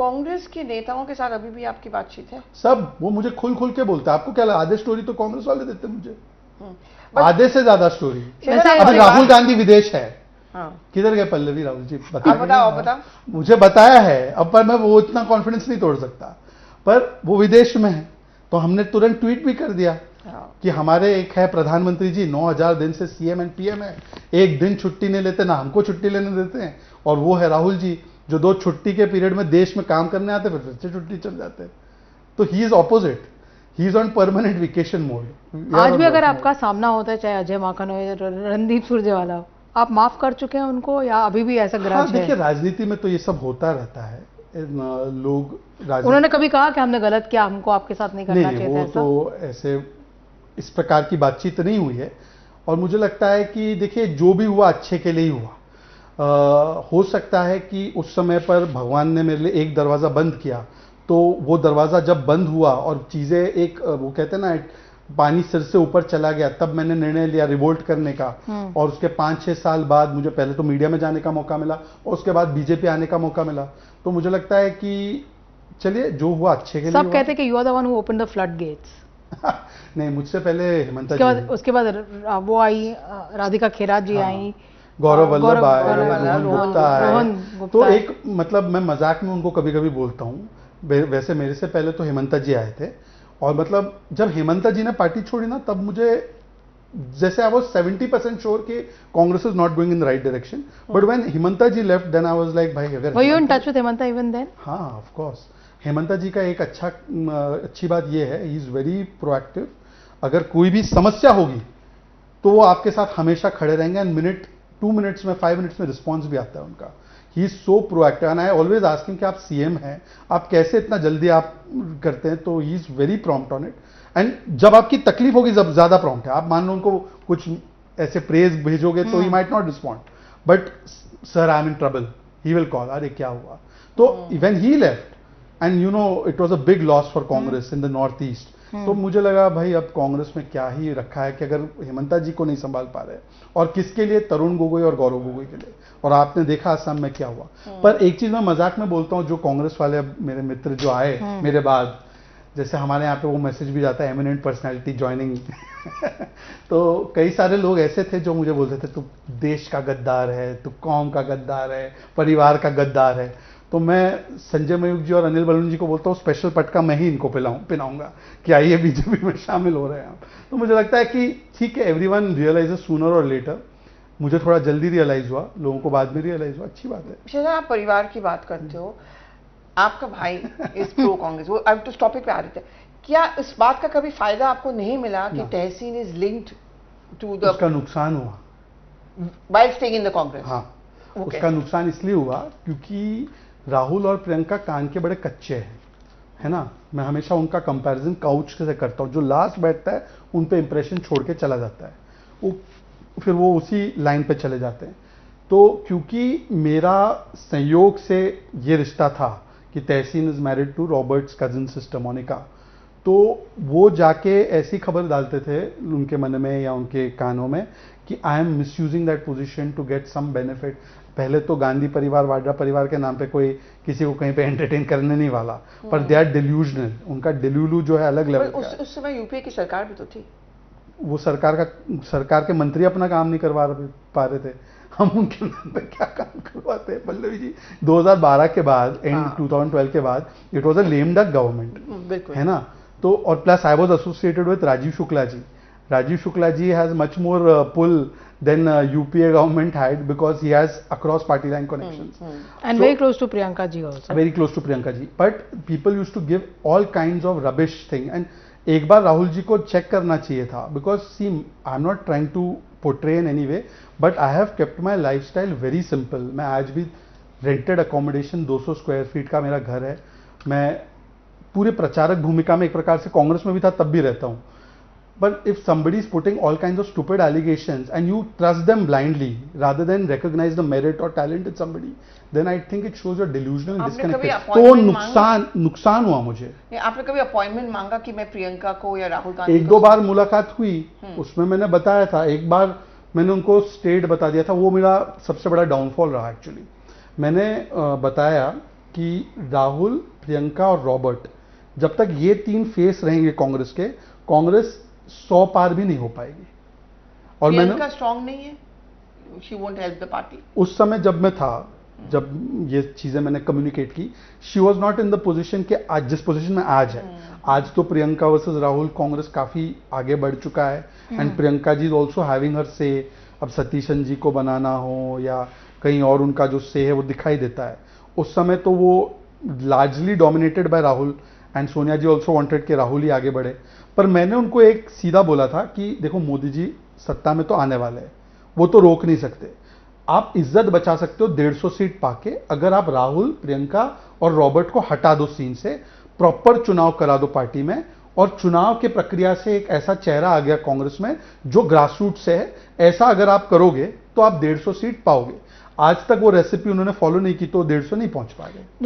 कांग्रेस के नेताओं के साथ अभी भी आपकी बातचीत है? सब वो मुझे खुल खुल के बोलते हैं। आपको क्या लगा आधे स्टोरी तो कांग्रेस वाले देते हैं मुझे, बट आधे से ज्यादा स्टोरी। वैसे अभी राहुल गांधी विदेश है, हाँ, किधर गए पल्लवी राहुल जी आप बताओ, आप बताओ। मुझे बताया है, अब पर मैं वो इतना कॉन्फिडेंस नहीं तोड़ सकता, पर वो विदेश में है तो हमने तुरंत ट्वीट भी कर दिया कि हमारे एक है प्रधानमंत्री जी 9000 दिन से सीएम एंड पीएम है, एक दिन छुट्टी नहीं लेते, ना हमको छुट्टी लेने देते हैं, और वो है राहुल जी जो 2 छुट्टी के पीरियड में देश में काम करने आते फिर से छुट्टी चल जाते हैं। तो he is opposite, he is on permanent vacation mode. आज भी अगर आपका सामना होता है, चाहे अजय माकन हो या रणदीप सुरजेवाला हो, आप माफ कर चुके हैं उनको या अभी भी ऐसा ग्राज है? देखिए राजनीति में तो ये सब होता रहता है, लोग उन्होंने कभी कहा कि हमने गलत किया, हमको आपके साथ नहीं करना चाहिए था? वो तो ऐसे इस प्रकार की बातचीत नहीं हुई है, और मुझे लगता है कि देखिए जो भी हुआ अच्छे के लिए ही हुआ। हो सकता है कि उस समय पर भगवान ने मेरे लिए एक दरवाजा बंद किया, तो वो दरवाजा जब बंद हुआ और चीजें एक वो कहते हैं ना पानी सिर से ऊपर चला गया, तब मैंने निर्णय लिया रिवोल्ट करने का। और उसके 5-6 साल बाद मुझे पहले तो मीडिया में जाने का मौका मिला और उसके बाद बीजेपी आने का मौका मिला। तो मुझे लगता है कि चलिए जो हुआ अच्छे के लिए। सब कहते हैं कि you are the one who open the flood gates. नहीं, मुझसे पहले हेमंता जी, उसके बाद वो आई, राधिका खेराज जी आई, गौरव वल्लभ आए, रोहन गुप्ता। तो एक मतलब मैं मजाक में उनको कभी कभी बोलता हूँ, वैसे मेरे से पहले तो हेमंता जी आए थे, और मतलब जब हेमंता जी ने पार्टी छोड़ी ना तब मुझे जैसे आई वाज 70% श्योर कि Congress is not going in the right direction, but when Himanta ji left then I was like भाई अगर were you in touch with Himanta even then? हाँ ऑफ कोर्स। हेमंता जी का एक अच्छी बात ये है, ही इज वेरी प्रोएक्टिव। अगर कोई भी समस्या होगी तो वो आपके साथ हमेशा खड़े रहेंगे, एंड 2 मिनट्स में 5 मिनट्स में रिस्पॉन्स भी आता है उनका। He is so proactive, and I always asking कि आप सीएम हैं, आप कैसे इतना जल्दी आप करते हैं? तो he is very prompt on it, and जब आपकी तकलीफ होगी जब ज्यादा प्रॉम्प्ट है। आप मान लो उनको कुछ ऐसे प्रेज भेजोगे तो he might not respond, but sir I am in trouble, he will call, अरे क्या हुआ? तो when he left and you know it was a big loss for Congress in the north east, तो मुझे लगा भाई अब कांग्रेस में क्या ही रखा है कि अगर हेमंता जी को नहीं संभाल पा रहे, और किसके लिए? तरुण गोगोई और गौरव गोगोई के लिए। और आपने देखा असम में क्या हुआ। पर एक चीज मैं मजाक में बोलता हूं, जो कांग्रेस वाले मेरे मित्र जो आए मेरे बाद, जैसे हमारे यहाँ पे वो मैसेज भी जाता है एमिनेंट पर्सनैलिटी ज्वाइनिंग तो कई सारे लोग ऐसे थे जो मुझे बोलते थे तू देश का गद्दार है, तू कौम का गद्दार है, परिवार का गद्दार है। तो मैं संजय मयूख जी और अनिल बलून जी को बोलता हूँ स्पेशल पटका मैं ही इनको पिलाऊंगा कि आइए बीजेपी में शामिल हो रहे हैं आप। तो मुझे लगता है कि ठीक है, एवरीवन रियलाइजेस सूनर और लेटर। मुझे थोड़ा जल्दी रियलाइज हुआ, लोगों को बाद में रियलाइज हुआ, अच्छी बात है। शहजाद, आप परिवार की बात करते हो, आपका भाई इस प्रो कांग्रेस, वो अब तो टॉपिक पे आ रहे थे, क्या इस बात का कभी फायदा आपको नहीं मिला कि Tahseen is linked to the, उसका नुकसान हुआ while staying in the Congress? हाँ, उसका नुकसान इसलिए हुआ क्योंकि राहुल और प्रियंका कान के बड़े कच्चे हैं, है ना। मैं हमेशा उनका कंपैरिजन काउच से करता हूँ, जो लास्ट बैठता है उन पे इंप्रेशन छोड़ के चला जाता है, फिर वो उसी लाइन पे चले जाते हैं। तो क्योंकि मेरा संयोग से ये रिश्ता था कि Tahseen is married to Robert's cousin sister Monica, तो वो जाके ऐसी खबर डालते थे उनके मन में या उनके कानों में कि I am misusing that position to get some benefit. पहले तो गांधी परिवार, वाड्रा परिवार के नाम पे कोई किसी को कहीं पे एंटरटेन करने नहीं वाला, पर दे आर डिल्यूजनल, उनका डिल्यूलू जो है अलग लेवल का। उस समय यूपीए की सरकार भी तो थी, वो सरकार के मंत्री अपना काम नहीं करवा पा रहे थे, हम उनके नाम पे क्या काम करवाते हैं पल्लवी जी। 2012 के बाद, एंड 2012 के बाद it was a lame duck government, है ना। तो और plus I was associated with Rajiv Shukla ji. Rajiv Shukla ji has much more pull than UPA government had, because he has across party line connections. And so, very close to Priyanka ji also. Very close to Priyanka ji. But people used to give all kinds of rubbish thing. And एक बार राहुल जी को check करना चाहिए था, because see, I'm not trying to portray in any way, but I have kept my lifestyle very simple. मैं आज भी rented accommodation 200 square feet का मेरा घर है। मैं पूरे प्रचारक भूमिका में एक प्रकार से कांग्रेस में भी था तब भी रहता हूँ। But if somebody is putting all kinds of stupid allegations and you trust them blindly rather than recognize the merit or talent in somebody, then I think it shows you're delusional and disconnected. तो नुकसान हुआ मुझे। आपने कभी appointment मांगा कि मैं प्रियंका को या राहुल गांधी? 1-2 बार मुलाकात हुई, उसमें मैंने बताया था। एक बार मैंने उनको स्टेट बता दिया था, वो मेरा सबसे बड़ा डाउनफॉल रहा एक्चुअली। मैंने बताया कि राहुल, प्रियंका और रॉबर्ट, जब तक ये 3 फेस रहेंगे कांग्रेस के, कांग्रेस 100 पार भी नहीं हो पाएगी। और प्रियंका स्ट्रांग नहीं है, she won't help the party. उस समय जब मैं था, जब ये चीजें मैंने कम्युनिकेट की, she was not in the position के आज जिस पोजिशन में आज है। आज तो प्रियंका वर्सेस राहुल कांग्रेस काफी आगे बढ़ चुका है, and Priyanka ji is also having her say. अब सतीशन जी को बनाना हो या कहीं और, उनका जो से है वो दिखाई देता है। उस समय तो वो largely dominated by Rahul, and Sonia ji also wanted कि राहुल ही आगे बढ़े। पर मैंने उनको एक सीधा बोला था कि देखो मोदी जी सत्ता में तो आने वाले हैं, वो तो रोक नहीं सकते। आप इज्जत बचा सकते हो 150 सीट पाके, अगर आप राहुल, प्रियंका और रॉबर्ट को हटा दो सीन से, प्रॉपर चुनाव करा दो पार्टी में, और चुनाव के प्रक्रिया से एक ऐसा चेहरा आ गया कांग्रेस में जो ग्रासरूट से है, ऐसा अगर आप करोगे तो आप 150 सीट पाओगे। आज तक वो रेसिपी उन्होंने फॉलो नहीं की तो 150 नहीं पहुंच पाएंगे।